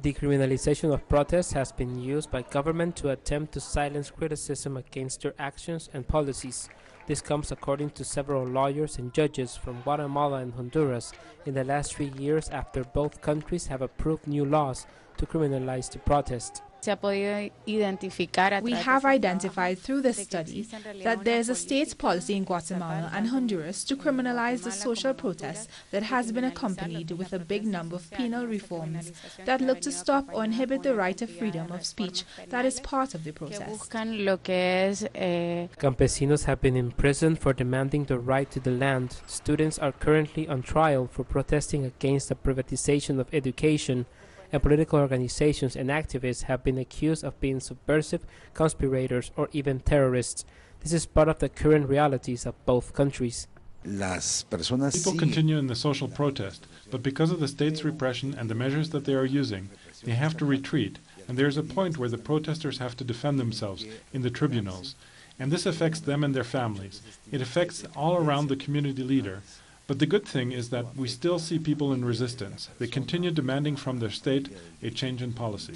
decriminalization of protests has been used by government to attempt to silence criticism against their actions and policies. This comes according to several lawyers and judges from Guatemala and Honduras in the last 3 years after both countries have approved new laws to criminalize the protest. We have identified through this study that there is a state policy in Guatemala and Honduras to criminalize the social protest that has been accompanied with a big number of penal reforms that look to stop or inhibit the right of freedom of speech that is part of the protest. Campesinos have been imprisoned for demanding the right to the land. Students are currently on trial for protesting against the privatization of education, and political organizations and activists have been accused of being subversive, conspirators, or even terrorists. This is part of the current realities of both countries. People continue in the social protest, but because of the state's repression and the measures that they are using, they have to retreat, and there is a point where the protesters have to defend themselves in the tribunals. And this affects them and their families. It affects all around the community leader. But the good thing is that we still see people in resistance. They continue demanding from their state a change in policy.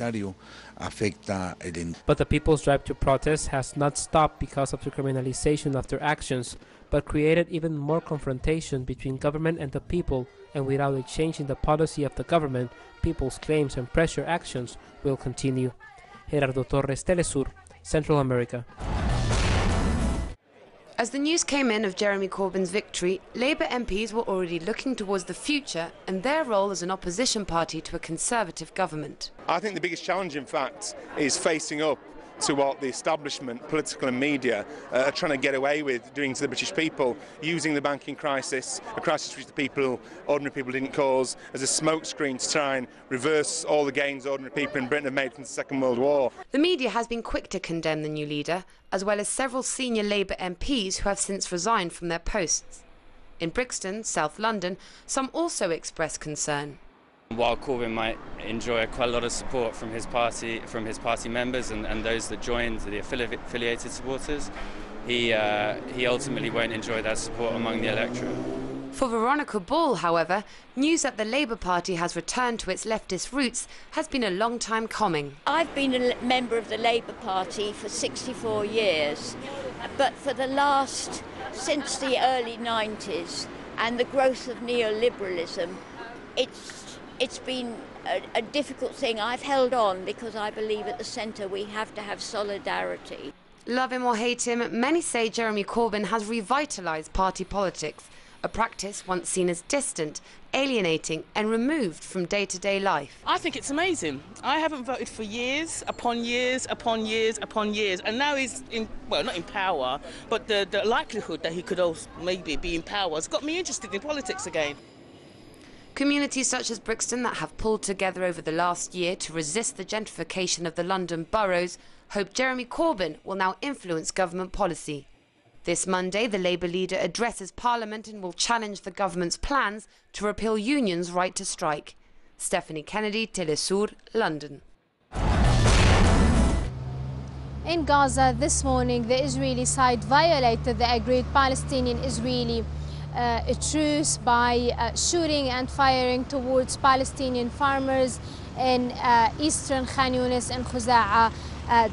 But the people's drive to protest has not stopped because of the criminalization of their actions, but created even more confrontation between government and the people, and without a change in the policy of the government, people's claims and pressure actions will continue. Gerardo Torres, teleSUR, Central America. As the news came in of Jeremy Corbyn's victory, Labour MPs were already looking towards the future and their role as an opposition party to a Conservative government. I think the biggest challenge, in fact, is facing up to what the establishment, political and media, are trying to get away with doing to the British people, using the banking crisis, a crisis which ordinary people didn't cause, as a smokescreen to try and reverse all the gains ordinary people in Britain have made from the Second World War. The media has been quick to condemn the new leader, as well as several senior Labour MPs who have since resigned from their posts. In Brixton, South London, some also expressed concern. While Corbyn might enjoy quite a lot of support from his party members and those that joined, the affiliated supporters, he ultimately won't enjoy that support among the electorate. For Veronica Ball, however, news that the Labour Party has returned to its leftist roots has been a long time coming. I've been a member of the Labour Party for 64 years, but for the last, since the early 90s and the growth of neoliberalism, it's been a difficult thing. I've held on because I believe at the centre we have to have solidarity. Love him or hate him, many say Jeremy Corbyn has revitalised party politics, a practice once seen as distant, alienating and removed from day-to-day life. I think it's amazing. I haven't voted for years upon years upon years upon years, and now he's in, well, not in power, but the likelihood that he could also maybe be in power has got me interested in politics again. Communities such as Brixton that have pulled together over the last year to resist the gentrification of the London boroughs hope Jeremy Corbyn will now influence government policy. This Monday, the Labour leader addresses Parliament and will challenge the government's plans to repeal unions' right to strike. Stephanie Kennedy, teleSUR, London. In Gaza this morning, the Israeli side violated the agreed Palestinian-Israeli a truce by shooting and firing towards Palestinian farmers in eastern Khan Yunis and Khuza'a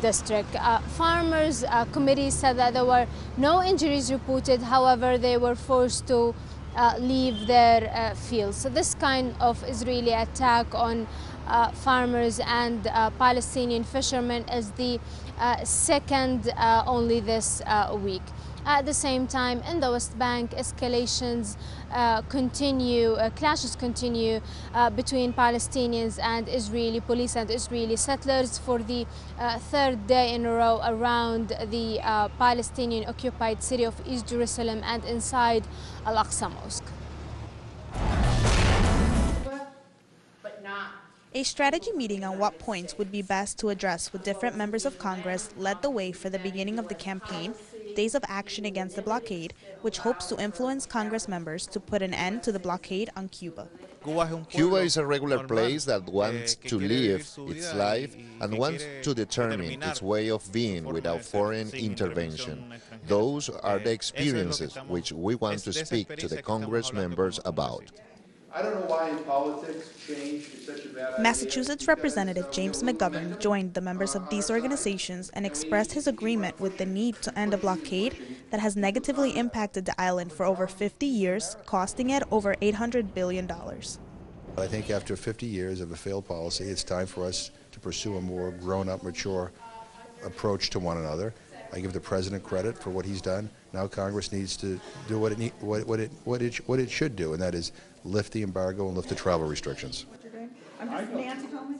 district. Farmers committee said that there were no injuries reported, however they were forced to leave their fields. So this kind of Israeli attack on farmers and Palestinian fishermen is the second only this week. At the same time, in the West Bank, escalations continue, clashes continue between Palestinians and Israeli police and Israeli settlers for the third day in a row around the Palestinian-occupied city of East Jerusalem and inside Al-Aqsa Mosque. A strategy meeting on what points would be best to address with different members of Congress led the way for the beginning of the campaign, Days of Action Against the Blockade, which hopes to influence Congress members to put an end to the blockade on Cuba. Cuba is a regular place that wants to live its life and wants to determine its way of being without foreign intervention. Those are the experiences which we want to speak to the Congress members about. I don't know why in politics change is such a bad idea. Massachusetts Representative James McGovern joined the members of these organizations and expressed his agreement with the need to end a blockade that has negatively impacted the island for over 50 years, costing it over $800 billion. I think after 50 years of a failed policy, it's time for us to pursue a more grown-up, mature approach to one another. I give the president credit for what he's done. Now Congress needs to do what it should do, and that is lift the embargo and lift the travel restrictions.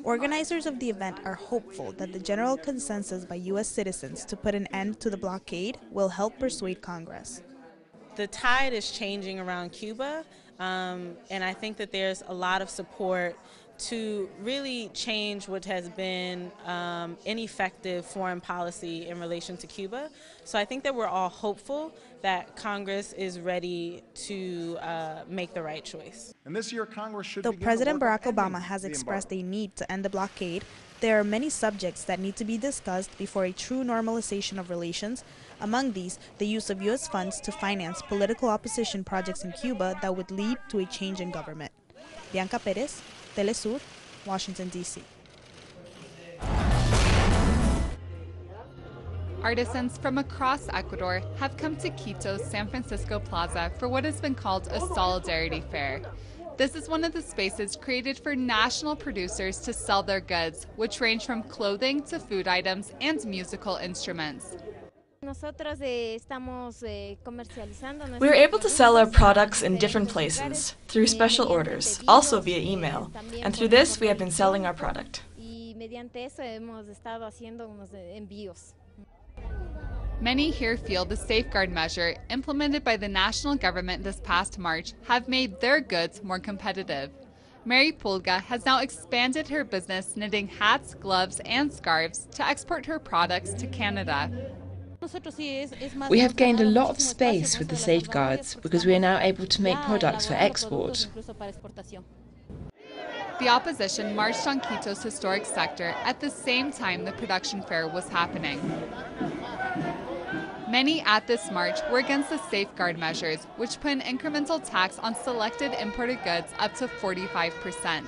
Organizers of the event are hopeful that the general consensus by U.S. citizens to put an end to the blockade will help persuade Congress. The tide is changing around Cuba, and I think that there's a lot of support to really change what has been ineffective foreign policy in relation to Cuba. So I think that we're all hopeful that Congress is ready to make the right choice. And this year, Congress should. Though President Barack Obama has expressed a need to end the blockade, there are many subjects that need to be discussed before a true normalization of relations. Among these, the use of U.S. funds to finance political opposition projects in Cuba that would lead to a change in government. Bianca Perez, teleSUR, Washington, D.C. Artisans from across Ecuador have come to Quito's San Francisco Plaza for what has been called a solidarity fair. This is one of the spaces created for national producers to sell their goods, which range from clothing to food items and musical instruments. We are able to sell our products in different places, through special orders, also via email, and through this we have been selling our product. Many here feel the safeguard measure implemented by the national government this past March have made their goods more competitive. Mary Pulga has now expanded her business knitting hats, gloves, and scarves to export her products to Canada. We have gained a lot of space with the safeguards because we are now able to make products for export. The opposition marched on Quito's historic sector at the same time the production fair was happening. Many at this march were against the safeguard measures, which put an incremental tax on selected imported goods up to 45%.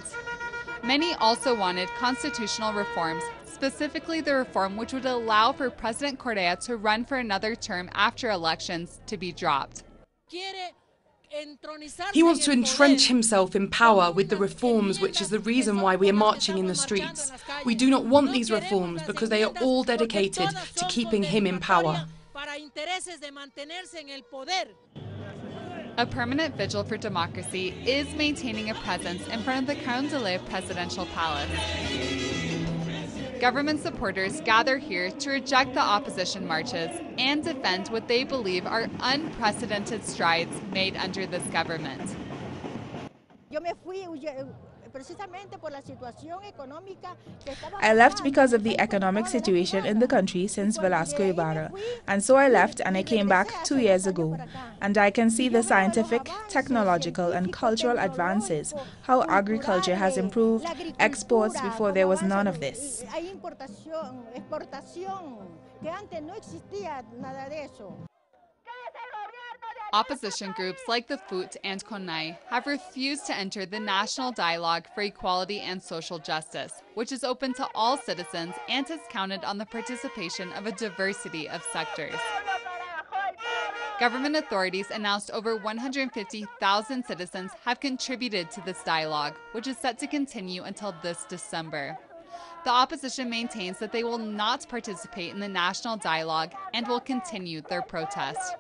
Many also wanted constitutional reforms, specifically the reform which would allow for President Correa to run for another term after elections to be dropped. He wants to entrench himself in power with the reforms, which is the reason why we are marching in the streets. We do not want these reforms because they are all dedicated to keeping him in power. A permanent vigil for democracy is maintaining a presence in front of the Carondelet presidential palace. Government supporters gather here to reject the opposition marches and defend what they believe are unprecedented strides made under this government. I left because of the economic situation in the country since Velasco Ibarra, and so I left and I came back 2 years ago. And I can see the scientific, technological and cultural advances, how agriculture has improved, exports before there was none of this. Opposition groups like the FUT and CONAI have refused to enter the National Dialogue for Equality and Social Justice, which is open to all citizens and has counted on the participation of a diversity of sectors. Government authorities announced over 150,000 citizens have contributed to this dialogue, which is set to continue until this December. The opposition maintains that they will not participate in the national dialogue and will continue their protest.